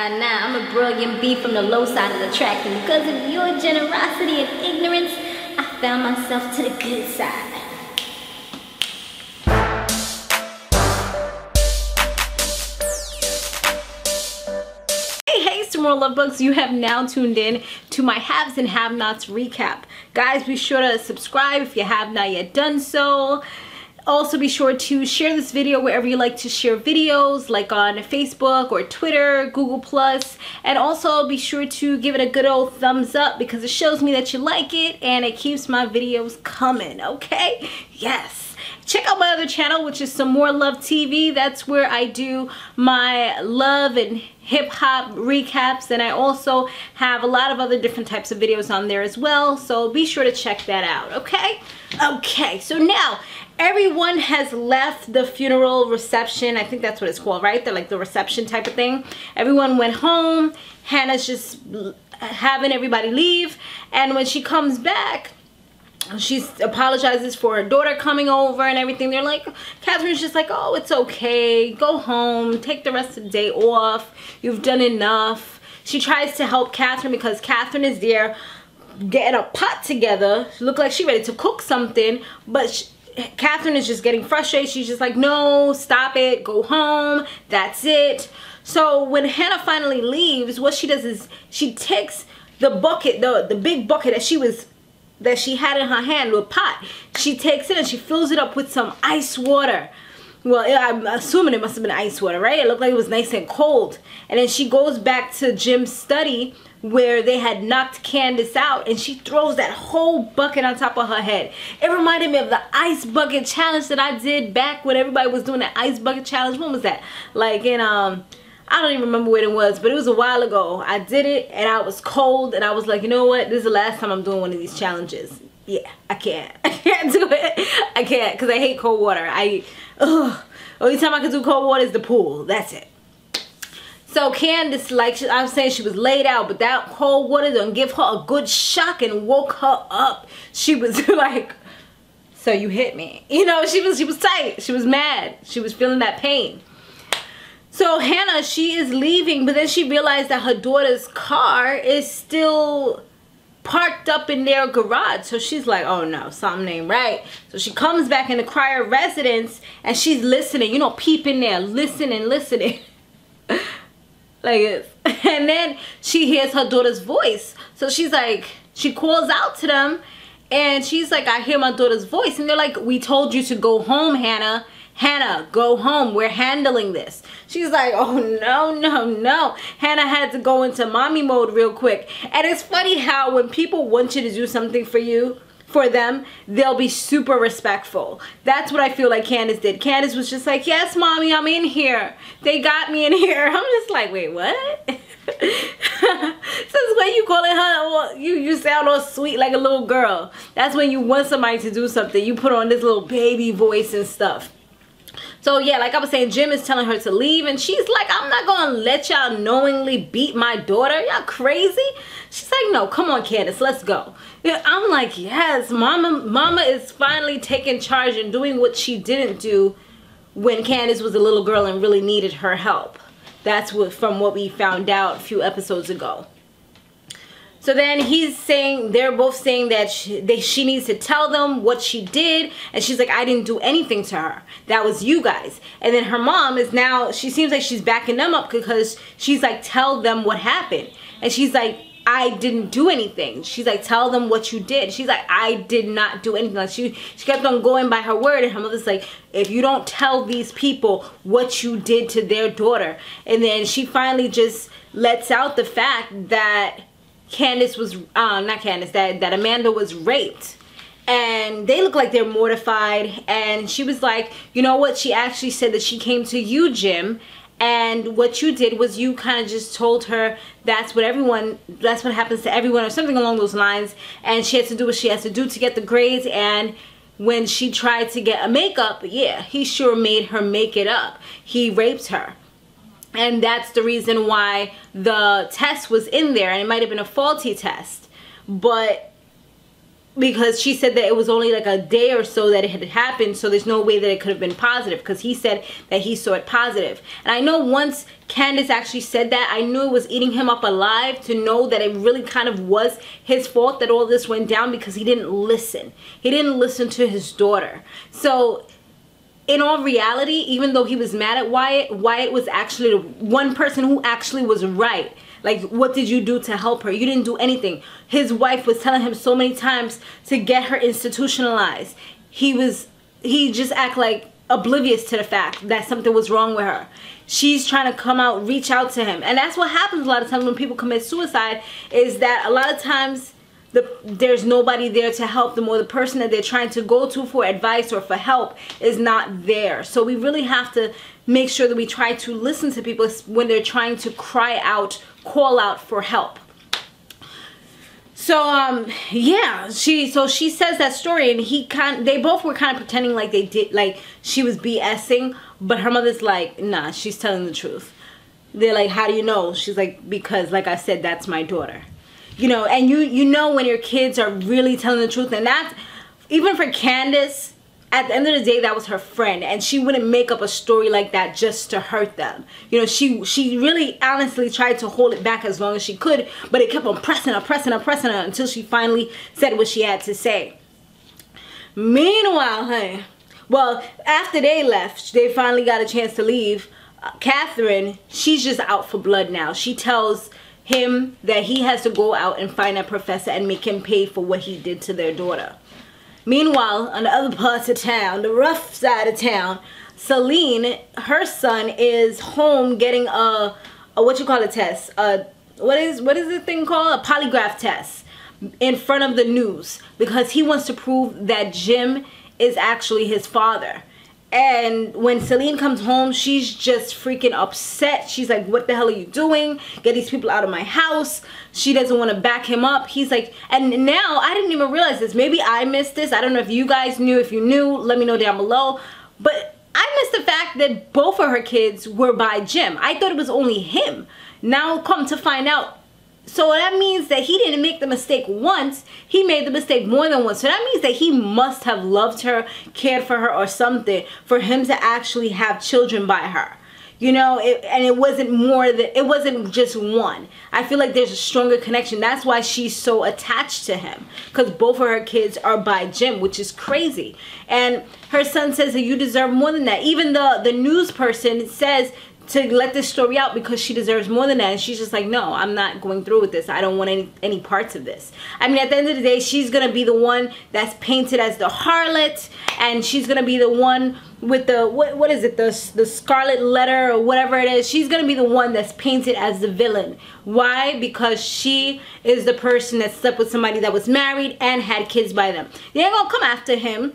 Nah, I'm a brilliant bee from the low side of the track, and because of your generosity and ignorance, I found myself to the good side. Hey, Samore Love Bugs, you have now tuned in to my haves and have-nots recap. Guys, be sure to subscribe if you have not yet done so. Also, be sure to share this video wherever you like to share videos, like on Facebook or Twitter, Google+, and also be sure to give it a good old thumbs up because it shows me that you like it and it keeps my videos coming, okay? Yes. Check out my other channel, which is Samore Love TV. That's where I do my love and hip-hop recaps, and I also have a lot of other different types of videos on there as well, so be sure to check that out, okay? Okay, so now everyone has left the funeral reception. I think that's what it's called, right? They're like the reception type of thing. Everyone went home. Hannah's just having everybody leave, and when she comes back, she apologizes for her daughter coming over and everything. They're like, Catherine's just like, oh, it's okay. Go home. Take the rest of the day off. You've done enough. She tries to help Catherine because Catherine is there getting a pot together. She looked like she's ready to cook something, but Catherine is just getting frustrated. She's just like, no, stop it. Go home. That's it. So when Hannah finally leaves, what she does is she takes the bucket, the big bucket that she had in her hand, with pot. She takes it and she fills it up with some ice water. Well, I'm assuming it must have been ice water, right? It looked like it was nice and cold. And then she goes back to Jim's study where they had knocked Candace out, and she throws that whole bucket on top of her head. It reminded me of the ice bucket challenge that I did back when everybody was doing the ice bucket challenge. When was that? Like in I don't even remember when it was, but it was a while ago. I did it and I was cold and I was like, you know what? This is the last time I'm doing one of these challenges. Yeah, I can't. I can't do it. I can't because I hate cold water. Only time I can do cold water is the pool. That's it. So Candace, like I was saying, she was laid out, but that cold water done give her a good shock and woke her up. She was like, so you hit me. You know, she was tight. She was mad. She was feeling that pain. So Hannah, she is leaving, but then she realized that her daughter's car is still parked up in their garage. So she's like, oh no, something ain't right. So she comes back in the Cryer residence and she's listening, you know, peeping there, listening. Like this. And then she hears her daughter's voice. So she's like, she calls out to them and she's like, I hear my daughter's voice. And they're like, we told you to go home, Hannah. Hannah, go home. We're handling this. She's like, oh, no. Hannah had to go into mommy mode real quick. And it's funny how when people want you to do something for them, they'll be super respectful. That's what I feel like Candace did. Candace was just like, yes, mommy, I'm in here. They got me in here. I'm just like, wait, what? Since when you calling her, you sound all sweet like a little girl. That's when you want somebody to do something. You put on this little baby voice and stuff. So yeah, like I was saying, Jim is telling her to leave and she's like, I'm not gonna let y'all knowingly beat my daughter. Y'all crazy? She's like, no, come on, Candace, let's go. I'm like, yes, mama is finally taking charge and doing what she didn't do when Candace was a little girl and really needed her help. That's from what we found out a few episodes ago. So then they're both saying that she needs to tell them what she did. And she's like, I didn't do anything to her. That was you guys. And then her mom is now, she seems like she's backing them up because she's like, tell them what happened. And she's like, I didn't do anything. She's like, tell them what you did. She's like, I did not do anything. Like she kept on going by her word. And her mother's like, if you don't tell these people what you did to their daughter. And then she finally just lets out the fact that Candace was, that Amanda was raped. And they look like they're mortified. And she was like, you know what? She actually said that she came to you, Jim. And what you did was you kind of just told her that's what happens to everyone or something along those lines. And she has to do what she has to do to get the grades. And when she tried to get a makeup, yeah, he sure made her make it up. He raped her. And that's the reason why the test was in there. And it might have been a faulty test. But because she said that it was only like a day or so that it had happened, so there's no way that it could have been positive, because he said that he saw it positive. And I know once Candace actually said that, I knew it was eating him up alive to know that it really kind of was his fault that all this went down, because he didn't listen. He didn't listen to his daughter. So in all reality, even though he was mad at Wyatt was actually the one person who actually was right. Like, what did you do to help her? You didn't do anything. His wife was telling him so many times to get her institutionalized. He just act like oblivious to the fact that something was wrong with her. She's trying to come out, reach out to him. And that's what happens a lot of times when people commit suicide, is that a lot of times there's nobody there to help them, or the person that they're trying to go to for advice or for help is not there. So we really have to make sure that we try to listen to people when they're trying to cry out, call out for help. So yeah, she says that story, and they both were kind of pretending like they did, like she was BSing, but her mother's like, nah, she's telling the truth. They're like, how do you know? She's like, because like I said, that's my daughter. You know, and you know when your kids are really telling the truth. And that's, even for Candace, at the end of the day, that was her friend, and she wouldn't make up a story like that just to hurt them. You know, she really honestly tried to hold it back as long as she could, but it kept on pressing her until she finally said what she had to say. Meanwhile, honey, well, after they left, they finally got a chance to leave. Catherine, she's just out for blood now. She tells him that he has to go out and find that professor and make him pay for what he did to their daughter. Meanwhile, on the other parts of town, the rough side of town, Celine, her son, is home getting a what you call a test? What is the thing called? A polygraph test in front of the news, because he wants to prove that Jim is actually his father. And when Celine comes home, she's just freaking upset. She's like, what the hell are you doing? Get these people out of my house. She doesn't want to back him up. He's like, and now I didn't even realize this. Maybe I missed this. I don't know if you guys knew. If you knew, let me know down below. But I missed the fact that both of her kids were by Jim. I thought it was only him. Now come to find out. So that means that he didn't make the mistake once. He made the mistake more than once. So that means that he must have loved her, cared for her or something, for him to actually have children by her. You know, and it wasn't more than, it wasn't just one. I feel like there's a stronger connection. That's why she's so attached to him, because both of her kids are by Jim, which is crazy. And her son says that you deserve more than that. Even the news person says to let this story out because she deserves more than that, and she's just like, no, I'm not going through with this. I don't want any parts of this. I mean, at the end of the day, she's gonna be the one that's painted as the harlot, and she's gonna be the one with the what is it, the scarlet letter or whatever it is. She's gonna be the one that's painted as the villain. Why? Because she is the person that slept with somebody that was married and had kids by them. They ain't gonna come after him.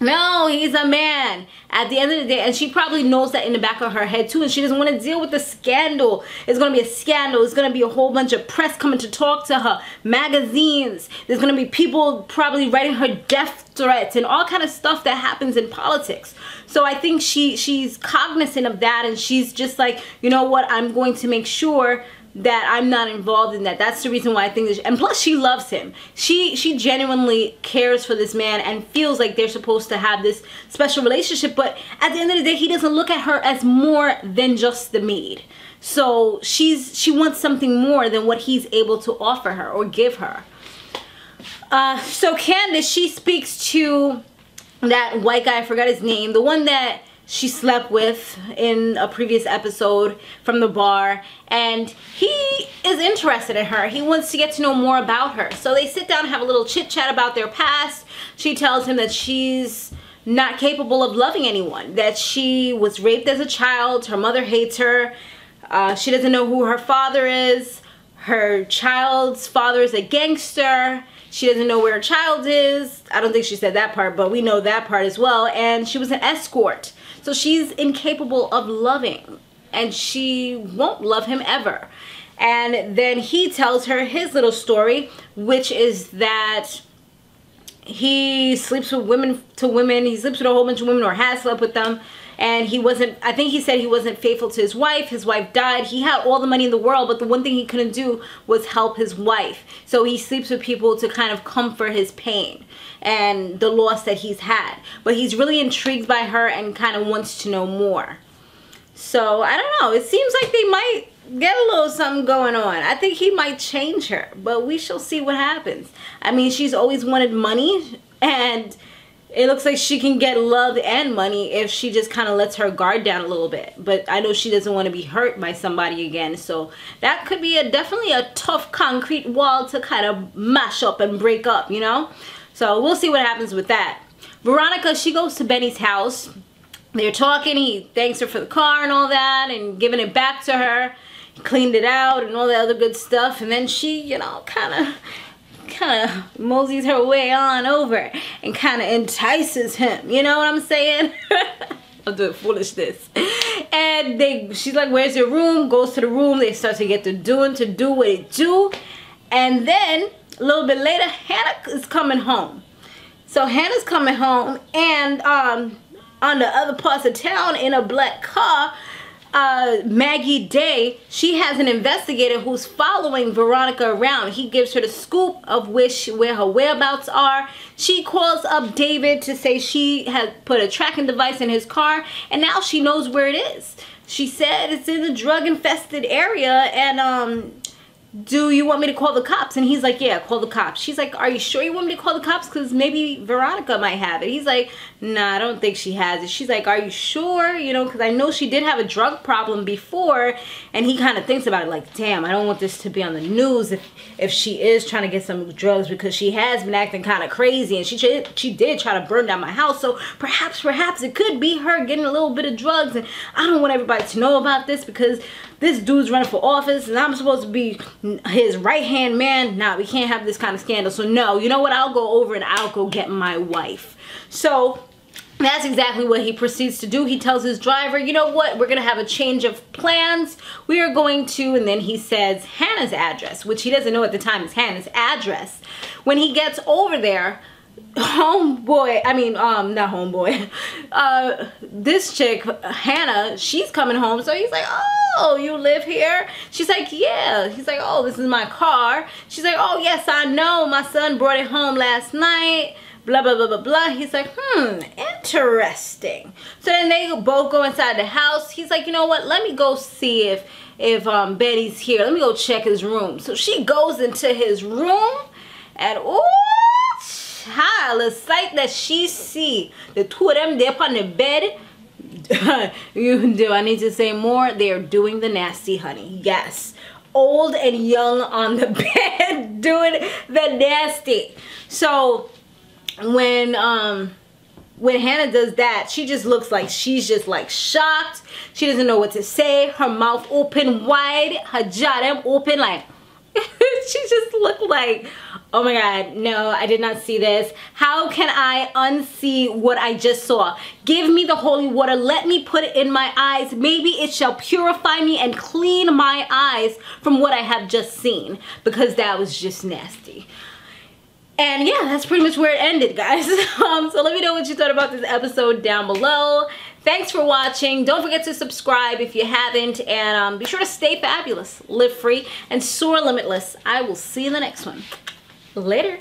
No, he's a man at the end of the day, and she probably knows that in the back of her head too, and she doesn't want to deal with the scandal. It's going to be a scandal. It's going to be a whole bunch of press coming to talk to her, magazines. There's going to be people probably writing her death threats and all kind of stuff that happens in politics. So I think she's cognizant of that, and she's just like, you know what, I'm going to make sure that I'm not involved in that. That's the reason why I think this, and plus she loves him. She genuinely cares for this man and feels like they're supposed to have this special relationship, but at the end of the day, he doesn't look at her as more than just the maid. So she wants something more than what he's able to offer her or give her. So Candace, she speaks to that white guy, I forgot his name, the one that she slept with in a previous episode from the bar, and he is interested in her. He wants to get to know more about her. So they sit down and have a little chit chat about their past. She tells him that she's not capable of loving anyone, that she was raped as a child, her mother hates her, she doesn't know who her father is, her child's father is a gangster, she doesn't know where her child is. I don't think she said that part, but we know that part as well. And she was an escort. So she's incapable of loving, and she won't love him ever. And then he tells her his little story, which is that he sleeps with women. He sleeps with a whole bunch of women, or has slept with them, And he wasn't, I think he said he wasn't faithful to his wife. His wife died. He had all the money in the world, but the one thing he couldn't do was help his wife. So he sleeps with people to kind of comfort his pain and the loss that he's had. But he's really intrigued by her and kind of wants to know more. So I don't know. It seems like they might get a little something going on. I think he might change her, but we shall see what happens. I mean, she's always wanted money, and it looks like she can get love and money if she just kind of lets her guard down a little bit. But I know she doesn't want to be hurt by somebody again. So that could be definitely a tough concrete wall to kind of mash up and break up, you know? So we'll see what happens with that. Veronica, she goes to Benny's house. They're talking. He thanks her for the car and all that and giving it back to her. He cleaned it out and all that other good stuff. And then she, you know, kind of moseys her way on over and kind of entices him, you know what I'm saying? I'm doing foolishness. And she's like, where's your room? Goes to the room. They start to get to do what it do. And then a little bit later, Hannah is coming home. So Hannah's coming home, and on the other parts of town in a black car, Maggie Day, she has an investigator who's following Veronica around. He gives her the scoop of where her whereabouts are. She calls up David to say she had put a tracking device in his car, and now she knows where it is. She said it's in the drug-infested area, and do you want me to call the cops? And he's like, yeah, call the cops. She's like, are you sure you want me to call the cops? Because maybe Veronica might have it. He's like, nah, I don't think she has it. She's like, are you sure? You know, because I know she did have a drug problem before. And he kind of thinks about it like, damn, I don't want this to be on the news if she is trying to get some drugs, because she has been acting kind of crazy. And she did try to burn down my house. So perhaps it could be her getting a little bit of drugs. And I don't want everybody to know about this, because this dude's running for office and I'm supposed to be his right-hand man. Nah, we can't have this kind of scandal. So no, you know what? I'll go over and I'll go get my wife. So that's exactly what he proceeds to do. He tells his driver, you know what? We're going to have a change of plans. We are going to, and then he says Hannah's address, which he doesn't know at the time is Hannah's address. When he gets over there, this chick, Hannah, she's coming home. So he's like, oh, you live here? She's like, yeah. He's like, oh, this is my car. She's like, oh, yes, I know. My son brought it home last night. Blah, blah, blah, blah, blah. He's like, interesting. So then they both go inside the house. He's like, you know what? Let me go see if Betty's here. Let me go check his room. So she goes into his room, and the sight that she see, the two of them there upon the bed, do I need to say more? They're doing the nasty, honey. Yes, old and young on the bed doing the nasty. So when Hannah does that, she just looks like she's just like shocked. She doesn't know what to say. Her mouth open wide, her jaw them open like she just looked like, oh my God, no, I did not see this. How can I unsee what I just saw? Give me the holy water. Let me put it in my eyes. Maybe it shall purify me and clean my eyes from what I have just seen, because that was just nasty. And yeah, that's pretty much where it ended, guys. So let me know what you thought about this episode down below. Thanks for watching. Don't forget to subscribe if you haven't. And be sure to stay fabulous, live free, and soar limitless. I will see you in the next one. Later.